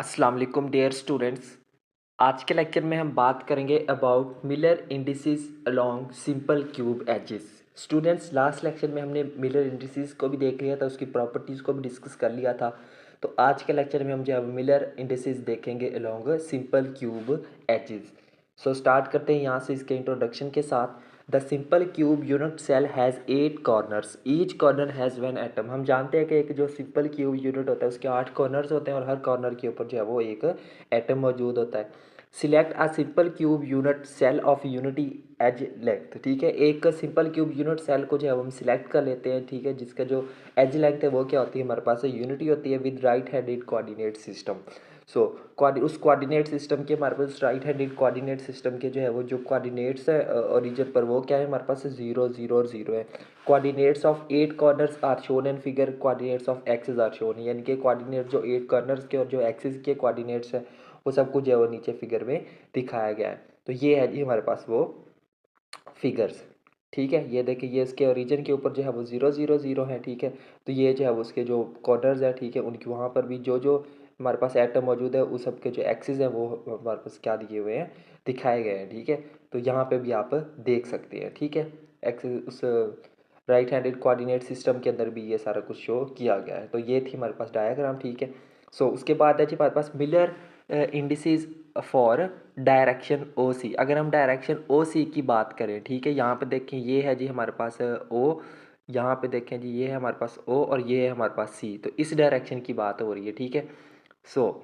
अस्सलाम वालेकुम dear students. आज के लेक्चर में हम बात करेंगे about Miller indices along simple cube edges. Students, last lecture में हमने मिलर इंडिसेस को भी देख लिया था, उसकी प्रॉपर्टीज़ को भी डिस्कस कर लिया था। तो आज के लेक्चर में हम जो है मिलर इंडिसेस देखेंगे along simple cube edges. So start करते हैं यहाँ से इसके इंट्रोडक्शन के साथ। The simple cube unit cell has 8 corners, each corner has 1 atom. हम जानते हैं कि एक जो सिंपल क्यूब यूनिट होता है उसके 8 कॉर्नर्स होते हैं और हर कॉर्नर के ऊपर जो है वो एक एटम मौजूद होता है। Select a simple cube unit cell of unity edge length. ठीक है, एक सिंपल क्यूब यूनिट सेल को जो है वो हम सिलेक्ट कर लेते हैं। ठीक है, जिसका जो एज लेंथ है वो क्या होती है, हमारे पास यूनिटी होती है with right handed coordinate system. So उस कोऑर्डिनेट सिस्टम के हमारे पास राइट हैंडेड कोऑर्डिनेट सिस्टम के जो है वो जो कोऑर्डिनेट्स है ओरिजिन पर, वो क्या है हमारे पास 0 0 और 0 है। Coordinates of 8 corners are shown and figure coordinates of axis are shown, यानी कि कोऑर्डिनेट जो 8 कॉर्नर्स के और जो एक्सिस के कोऑर्डिनेट्स है वो सब कुछ जो है वो नीचे फिगर में दिखाया गया है। तो ये है जी हमारे पास वो फिगर्स। ठीक है, ये देखिए, ये इसके ओरिजिन के ऊपर जो है वो 0 0 0 है। ठीक है, तो ये जो है वो उसके जो कॉर्नर्स है, ठीक है, उनकी वहाँ पर भी जो जो हमारे पास एटम मौजूद है उस सब के जो एक्सिस है वो हमारे पास क्या दिए हुए हैं, दिखाए गए हैं। ठीक है, तो यहाँ पे भी आप देख सकते हैं। ठीक है, एक्सिस उस राइट हैंडेड कोऑर्डिनेट सिस्टम के अंदर भी ये सारा कुछ शो किया गया है। तो ये थी हमारे पास डायग्राम। ठीक है, सो उसके बाद है जी हमारे पास मिलर इंडिसेस फॉर डायरेक्शन ओ सी। अगर हम डायरेक्शन ओ सी की बात करें, ठीक है, यहाँ पे देखें ये है जी हमारे पास ओ, यहाँ पे देखें जी ये है हमारे पास ओ और ये है हमारे पास सी। तो इस डायरेक्शन की बात हो रही है। ठीक है, सो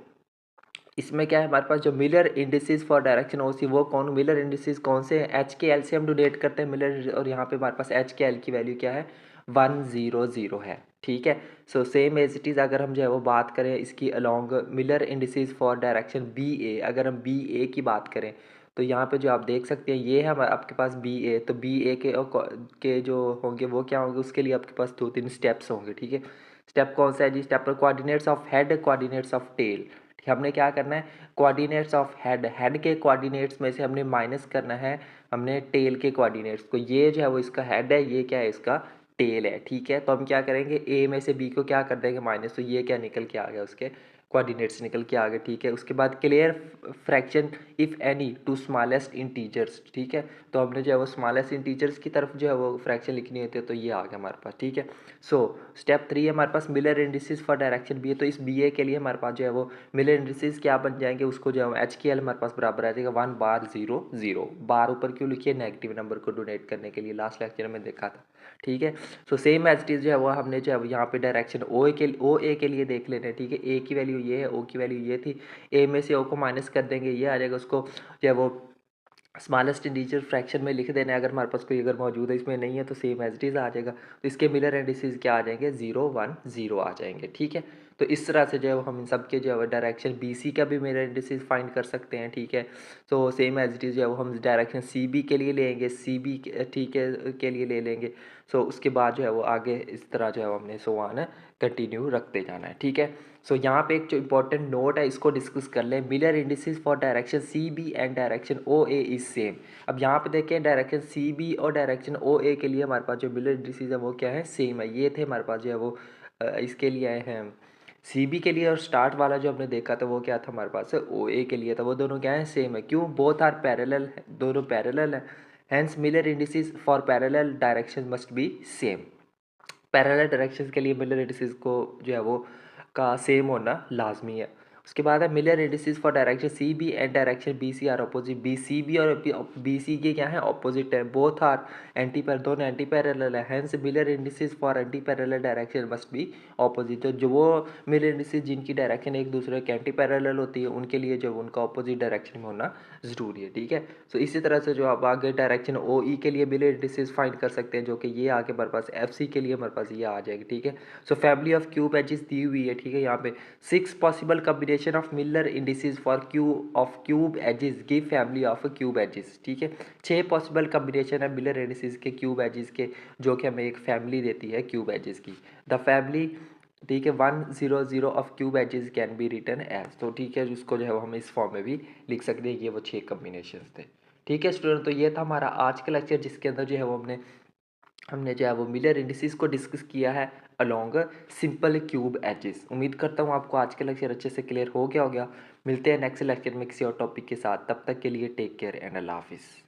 इसमें क्या है हमारे पास जो मिलर इंडिसेस फॉर डायरेक्शन ओ सी, वो कौन मिलर इंडिसेस कौन से हैं, एच के एल से हम डोनेट करते हैं मिलर, और यहाँ पे हमारे पास एच के एल की वैल्यू क्या है, 1 0 0 है। ठीक है, so same as it is अगर हम जो है वो बात करें इसकी along Miller indices for direction B A, अगर हम बी ए की बात करें तो यहाँ पे जो आप देख सकते हैं ये है आपके पास बी ए। तो बी ए के जो होंगे वो क्या होंगे, उसके लिए आपके पास 2 3 स्टेप्स होंगे। ठीक है, स्टेप कौन सा है जी, स्टेप पर coordinates of head, coordinates of tail. हमने क्या करना है, कोऑर्डिनेट्स ऑफ हेड, हेड के कोऑर्डिनेट्स में से हमने माइनस करना है हमने टेल के कोऑर्डिनेट्स को। ये जो है वो इसका हेड है, ये क्या है इसका टेल है। ठीक है, तो हम क्या करेंगे, ए में से बी को क्या कर देंगे माइनस, तो ये क्या निकल के आ गया, उसके कोऑर्डिनेट्स निकल के आ गए। ठीक है, उसके बाद clear fraction if any two smallest integers. ठीक है, तो हमने जो है वो स्मॉलेस्ट इंटीजर्स की तरफ जो है वो फ्रैक्शन लिखनी होती है, तो ये आ गया हमारे पास। ठीक है, सो स्टेप 3 है हमारे पास Miller indices for direction B A. तो इस बी ए के लिए हमारे पास जो है वो मिलर इंडिसेस क्या बन जाएंगे, उसको जो है एच के एल हमारे पास बराबर आ जाएगा 1 बार 0 0। बार ऊपर क्यों लिखिए, नेगेटिव नंबर को डोनेट करने के लिए, लास्ट लेक्चर में देखा था। ठीक है, so same as it is जो है वो हमने जो है यहाँ पे डायरेक्शन ओ ए के लिए देख लेते हैं। ठीक है, ए की वैल्यू ये है, ओ की वैल्यू ये थी, ए में से ओ को माइनस कर देंगे, ये आ जाएगा, उसको जो है वो स्मॉलेस्ट इंटीजर फ्रैक्शन में लिख देना है। अगर हमारे पास कोई अगर मौजूद है, इसमें नहीं है तो सेम एज इट इज़ आ जाएगा। तो इसके मिलर इंडिसेस क्या आ जाएंगे, 0 1 0 आ जाएंगे। ठीक है, तो इस तरह से जो है हम इन सब के जो है डायरेक्शन बी सी का भी मिलर इंडिसेस फाइंड कर सकते हैं। ठीक है, तो सेम एज इट इज़ जो है वो हम डायरेक्शन सी बी के लिए लेंगे, सी बी ठीक है के लिए ले लेंगे। सो उसके बाद जो है वो आगे इस तरह जो है वो हमने सो आना कंटिन्यू रखते जाना है। ठीक है, सो यहाँ पे एक जो इंपॉर्टेंट नोट है इसको डिस्कस कर लें, Miller indices for direction C B and direction O A is same. अब यहाँ पे देखें डायरेक्शन सी बी और डायरेक्शन ओ ए के लिए हमारे पास जो मिलर इंडिसेस है वो क्या है, सेम है। ये थे हमारे पास जो है वो इसके लिए आए हैं सी बी के लिए, और स्टार्ट वाला जो हमने देखा था वो क्या था हमारे पास ओ ए के लिए था, वो दोनों क्या है, सेम है। क्यों, बोथ आर पैरेलल, दोनों पैरेलल है। Hence Miller indices for parallel direction must be same. Parallel directions के लिए मिलर इंडिसेस को जो है वो का सेम होना लाजमी है। उसके बाद है Miller indices for direction C B and direction B C are opposite. B C B और बी सी के क्या है, अपोजिट है, बोथ आर एंटी पैर, दोनों एंटी पैरेलल है। Hence Miller indices for anti parallel direction must be opposite. तो जो वो मिलर इंडिसेस जिनकी डायरेक्शन एक दूसरे के एंटी पैरेलल होती है उनके लिए जो उनका अपोजिट डायरेक्शन में होना ज़रूरी है। ठीक है, सो इसी तरह से जो आप आगे डायरेक्शन ओ ई के लिए मिलर इंडिसेस फाइंड कर सकते हैं, जो कि ये आगे हमारे पास एफ सी के लिए हमारे पास ये आ जाएगी। ठीक है, so family of cube edges दी हुई है। ठीक है, यहाँ पे 6 possible combination of Miller indices for cube edges give family of cube edges. ठीक है, 6 पॉसिबल कम्बिनेशन है मिलर इंडिसेस के क्यूब एजेस के, जो कि हमें एक फैमिली देती है क्यूब एजेस की। द फैमिली, ठीक है, 1 0 0 of cube edges can be written as. तो ठीक है, उसको जो है वो हम इस फॉर्म में भी लिख सकते हैं। ये वो 6 कम्बिनेशन थे। ठीक है स्टूडेंट, तो ये था हमारा आज का लेक्चर, जिसके अंदर जो है वो हमने हमने जो है वो मिलर इंडिसेस को डिस्कस किया है अलोंग सिंपल क्यूब एजेस। उम्मीद करता हूँ आपको आज का लेक्चर अच्छे से क्लियर हो गया होगा। मिलते हैं नेक्स्ट लेक्चर में किसी और टॉपिक के साथ, तब तक के लिए टेक केयर एंड अल्लाह हाफिज़।